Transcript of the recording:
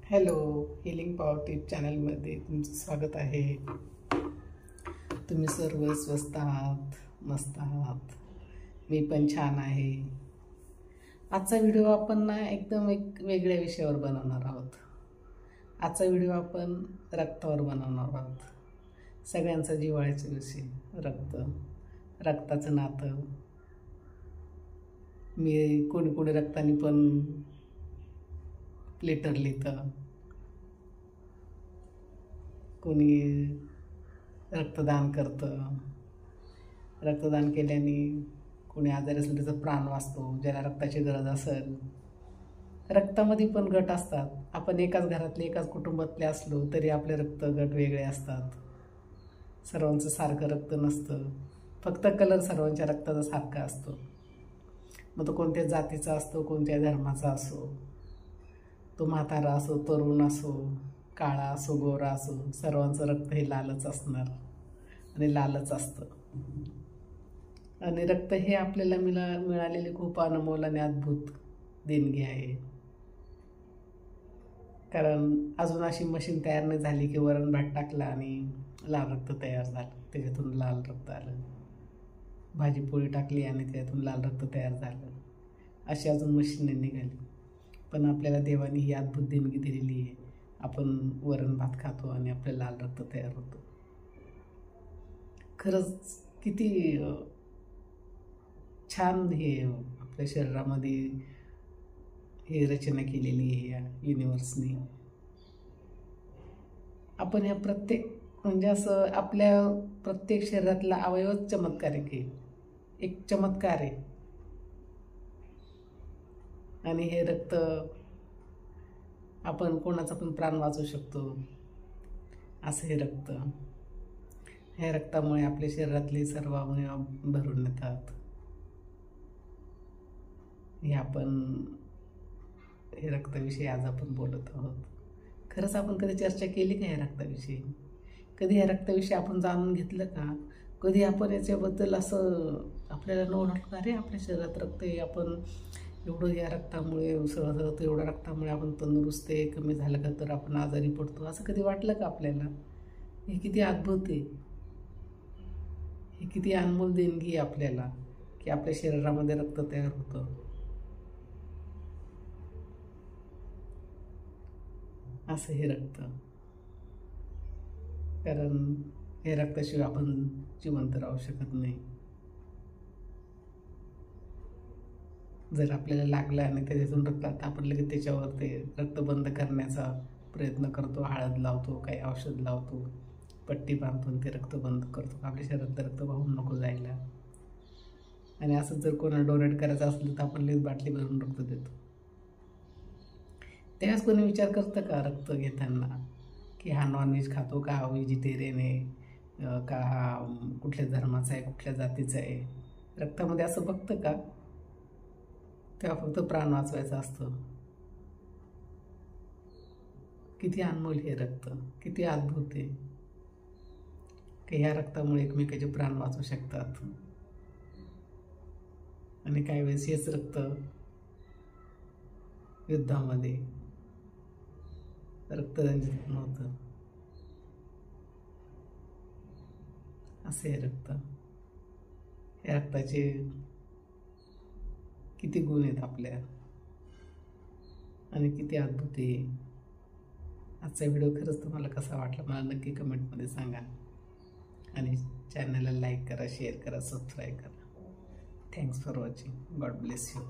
Hello, healing power tip चॅनलमध्ये तुमचं स्वागत आहे. तुम्ही सर्व स्वस्त आहात, मस्त आहात. मी पण छान आहे. आजचा व्हिडिओ आपण ना एकदम एक वेगळ्या विषयावर बनवणार आहोत. आजचा व्हिडिओ आपण रक्तावर बनवणार आहोत. सगळ्यांचा जिव्हाळ्याचा विषय रक्ताचं नातं. मी कोणी रक्ताने पण लेटर लिहितं, कोणी रक्तदान करतं. रक्तदान केल्याने कोणी आजारी असेल त्याचा प्राण वाचतो, ज्याला रक्ताची गरज असेल. रक्तामध्ये पण गट असतात. आपण एकाच घरातले एकाच कुटुंबातले असलो तरी आपले रक्त गट वेगळे असतात. सर्वांचं सारखं रक्त नसतं, फक्त कलर सर्वांच्या रक्ताचा सारखा असतो. मग तो कोणत्या जातीचा असतो, कोणत्या धर्माचा असो, तो म्हातारा असो, तरुण असो, काळा असो, गोरा असो, सर्वांचं रक्त हे लालच असणार आणि लालच असतं. आणि रक्त हे आपल्याला मिळालेली खूप अनमोल आणि अद्भुत देणगी आहे. कारण अजून अशी मशीन तयार नाही झाली की वरण भात टाकला आणि लाल रक्त तयार झालं, त्याच्यातून लाल रक्त आलं. भाजी पोळी टाकली आणि त्याच्यातून लाल रक्त तयार झालं. अशी अजून मशीन नाही निघाली. पण आपल्याला देवाने ही अद्भुत देणगी दिलेली आहे. आपण वरण भात खातो आणि आपलं लाल रक्त तयार होतं. खरंच किती छान हे आपल्या शरीरामध्ये हे रचना केलेली आहे या युनिवर्सने. आपण ह्या म्हणजे असं आपल्या प्रत्येक शरीरातला अवयवच चमत्कारिक आहे, एक चमत्कार आहे. आणि हे रक्त आपण कोणाचा पण प्राण वाचवू शकतो. असं हे रक्त, ह्या रक्तामुळे आपल्या शरीरातले सर्व अवयव भरून येतात. हे रक्ताविषयी आज आपण बोलत आहोत. खरंच आपण कधी चर्चा केली का या रक्ताविषयी? कधी या रक्ताविषयी आपण जाणून घेतलं का? कधी आपण याच्याबद्दल असं आपल्याला नवलं का, अरे आपल्या शरीरात रक्त आहे, आपण एवढं या रक्तामुळे उसळतं, तर एवढ्या रक्तामुळे आपण तंदुरुस्त आहे, कमी झालं का तर आपण आजारी पडतो, असं कधी वाटलं का आपल्याला? हे किती अद्भुत आहे, हे किती अनमोल देणगी आहे आपल्याला की आपल्या शरीरामध्ये रक्त तयार होतं. असं हे रक्त, कारण हे रक्ताशिवाय आपण जिवंत राहू शकत नाही. जर आपल्याला लागलं आणि त्याच्यातून रक्त आता आपण लगेच त्याच्यावर ते रक्त बंद करण्याचा प्रयत्न करतो, हळद लावतो, काही औषध लावतो, पट्टी बांधतो, ते रक्त बंद करतो, आपल्या शरीरात रक्त वाहून नको जायला. आणि असं जर कोणाला डोनेट करायचं असलं तर आपण लगेच बाटली भरून रक्त देतो. त्यावेळेस कोणी विचार करतं का रक्त घेताना की हा नॉनव्हेज खातो का, हा व्हेजिटेरियन आहे का, हा कुठल्या धर्माचा आहे, कुठल्या जातीचा आहे? रक्तामध्ये असं बघतं का? तेव्हा फक्त प्राण वाचवायचं असतं. किती अनमोल हे रक्त, किती अद्भुत आहे की ह्या रक्तामुळे एकमेकाचे प्राण वाचू शकतात. आणि काही वेळेस हेच रक्त युद्धामध्ये रक्तरंजित पण होतं. असे हे रक्त, या रक्ताचे किती गुण आहेत आपल्या आणि किती अद्भुत आहे. आजचा व्हिडिओ खरंच तुम्हाला कसा वाटला मला नक्की कमेंटमध्ये सांगा. आणि चॅनलला लाईक करा, शेअर करा, सबस्क्राईब करा. Thanks for watching. God bless you.